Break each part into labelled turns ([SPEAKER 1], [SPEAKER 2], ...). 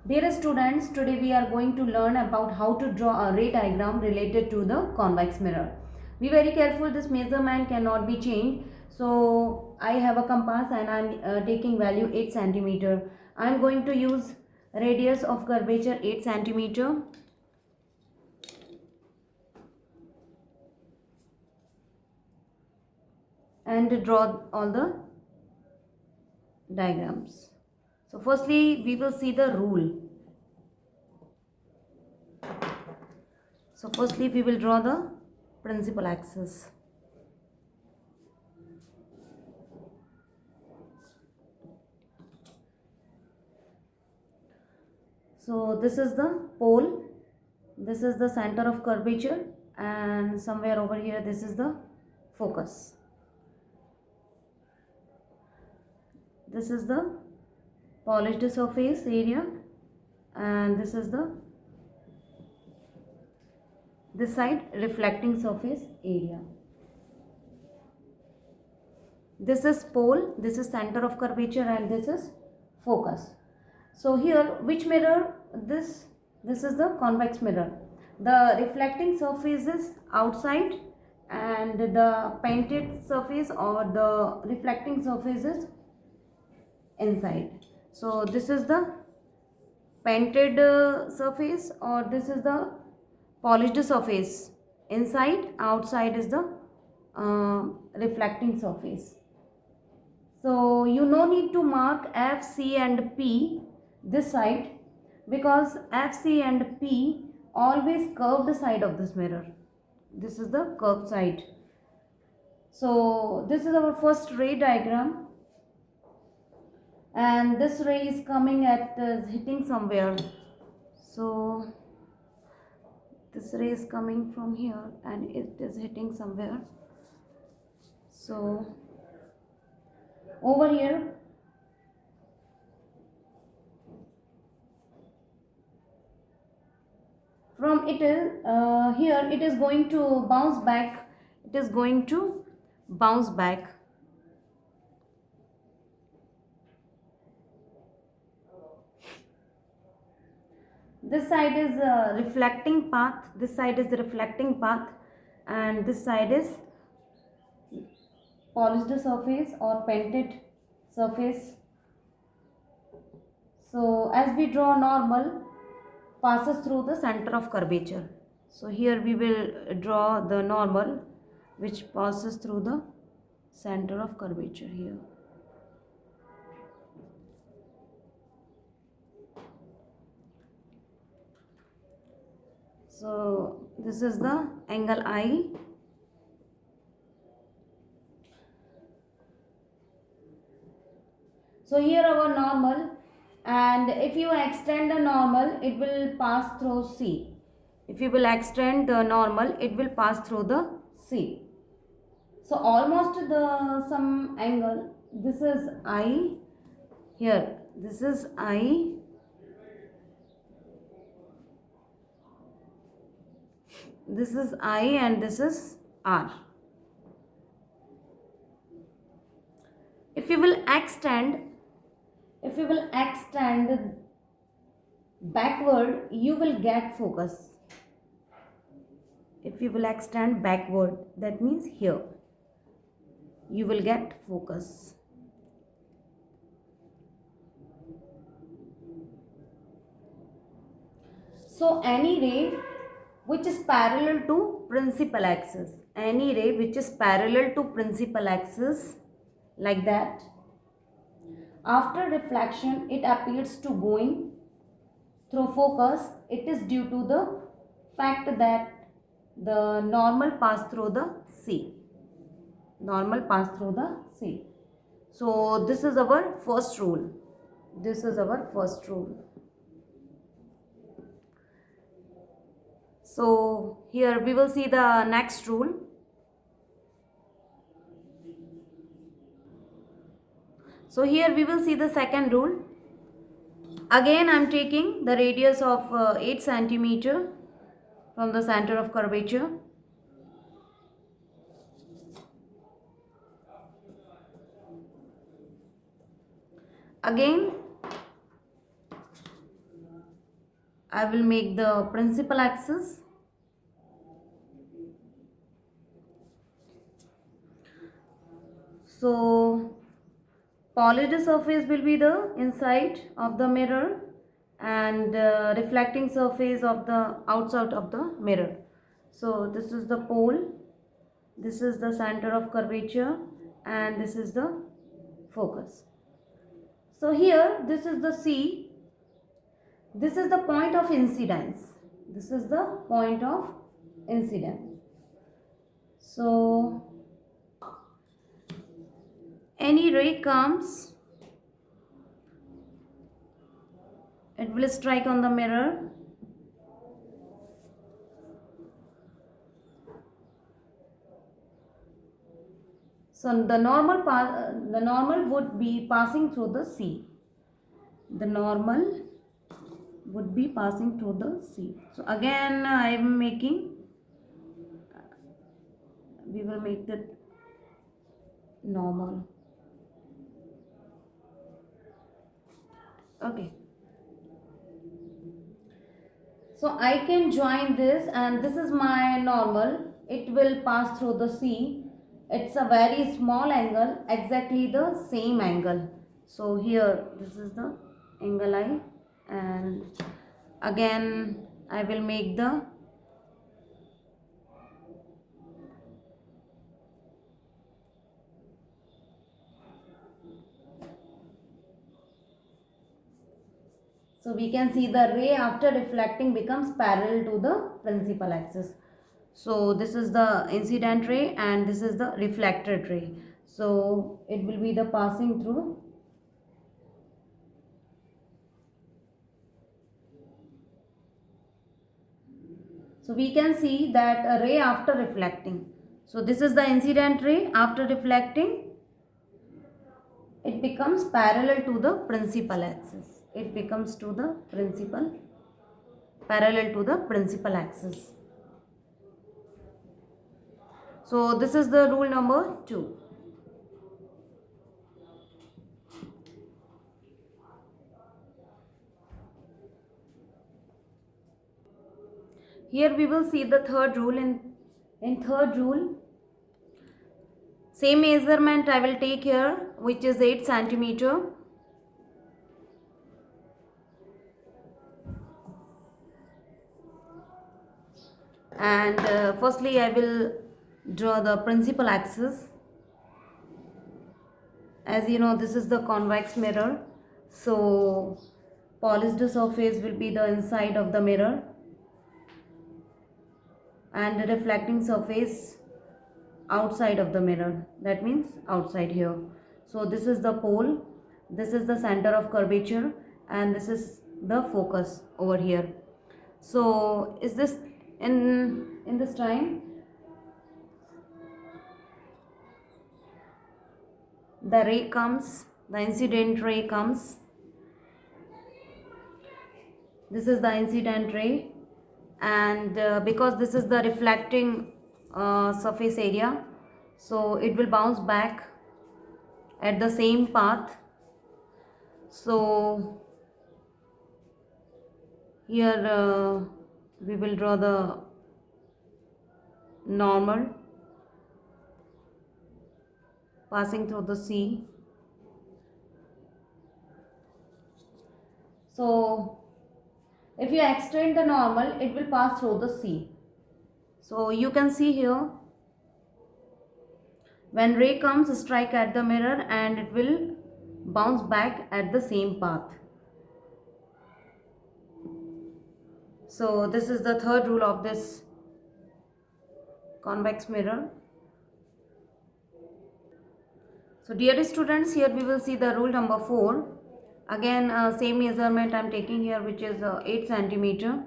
[SPEAKER 1] Dear students, today we are going to learn about how to draw a ray diagram related to the convex mirror. Be very careful, this measurement cannot be changed. So I have a compass and I am taking value 8 centimeter. I am going to use radius of curvature 8 centimeter and draw all the diagrams. So firstly we will see the rule. So firstly we will draw the principal axis. So this is the pole, this is the center of curvature, and somewhere over here this is the focus. This is the polished surface area, and this is the this side reflecting surface area. This is pole, this is center of curvature, and this is focus. So here which mirror? This is the convex mirror. The reflecting surface is outside and the painted surface or the reflecting surface is inside. So this is the painted surface or this is the polished surface inside, outside is the reflecting surface. So you no need to mark F, C and P this side because F, C and P always curved side of this mirror. This is the curved side. So this is our first ray diagram, and this ray is coming at hitting somewhere. So this ray is coming from here and it is hitting somewhere. So over here from it is here it is going to bounce back, it is going to bounce back. This side is a reflecting path, this side is the reflecting path, and this side is polished surface or painted surface. So as we draw normal passes through the center of curvature. So here we will draw the normal which passes through the center of curvature here. So this is the angle I. So here our normal, and if you extend the normal it will pass through C. If you will extend the normal it will pass through the C. So almost the some angle, this is I here, this is I, this is I and this is R. If you will extend backward you will get focus. If you will extend backward, that means here you will get focus. So any ray which is parallel to principal axis, any ray which is parallel to principal axis like that, after reflection it appears to going through focus. It is due to the fact that the normal pass through the C. Normal pass through the C. So this is our first rule. This is our first rule. So here we will see the next rule. So here we will see the second rule. Again I am taking the radius of 8 centimeter from the center of curvature. Again I will make the principal axis. So polished surface will be the inside of the mirror, and reflecting surface of the outside of the mirror. So this is the pole, this is the center of curvature, and this is the focus. So here this is the C, this is the point of incidence, this is the point of incidence. So any ray comes, it will strike on the mirror. So the normal would be passing through the C. The normal would be passing through the C. So again I am making, we will make the normal. Okay. So I can join this, and this is my normal. It will pass through the C. It's a very small angle, exactly the same angle. So here this is the angle I, and again I will make the so we can see the ray after reflecting becomes parallel to the principal axis. So this is the incident ray and this is the reflected ray. So it will be the passing through. So we can see that a ray after reflecting. So this is the incident ray after reflecting. It becomes parallel to the principal axis. It becomes to the parallel to the principal axis. So this is the rule number 2. Here we will see the third rule. In third rule, same measurement I will take here, which is 8 centimeter. And firstly I will draw the principal axis. As you know, this is the convex mirror, so polished surface will be the inside of the mirror, and the reflecting surface outside of the mirror, that means outside here. So this is the pole, this is the center of curvature, and this is the focus over here. So is this in this time the ray comes, the incident ray comes, this is the incident ray, and because this is the reflecting surface area, so it will bounce back at the same path. So here we will draw the normal passing through the C. So if you extend the normal, it will pass through the C. So you can see here, when ray comes, strike at the mirror and it will bounce back at the same path. So this is the third rule of this convex mirror. So dear students, here we will see the rule number 4. Again same measurement I am taking here, which is 8 centimeter.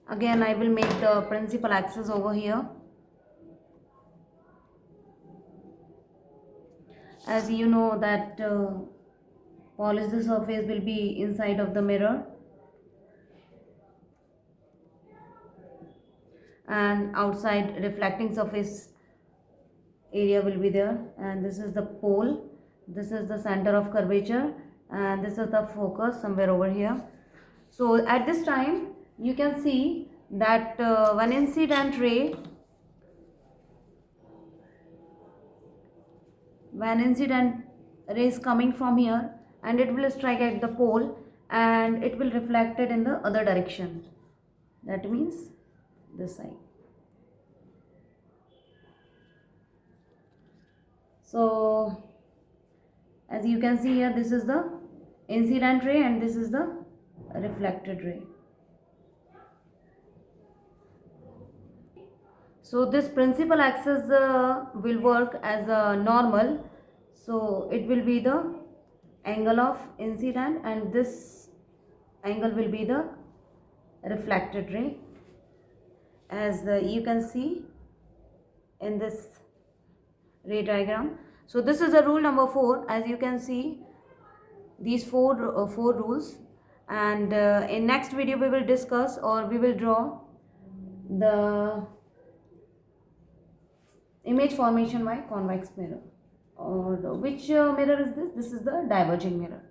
[SPEAKER 1] Again I will make the principal axis over here. As you know that polished surface will be inside of the mirror, and outside reflecting surface area will be there, and this is the pole, This is the center of curvature, and this is the focus somewhere over here. So at this time you can see that one incident ray, is coming from here, and it will strike at the pole, and it will reflect it in the other direction. That means this side. So as you can see here, this is the incident ray and this is the reflected ray. So this principal axis will work as a normal. So it will be the angle of incident, and this angle will be the reflected ray, as you can see in this ray diagram. So this is the rule number 4. As you can see, these four rules, and in next video we will discuss, or we will draw the image formation by convex mirror. Or which mirror is this? This is the diverging mirror.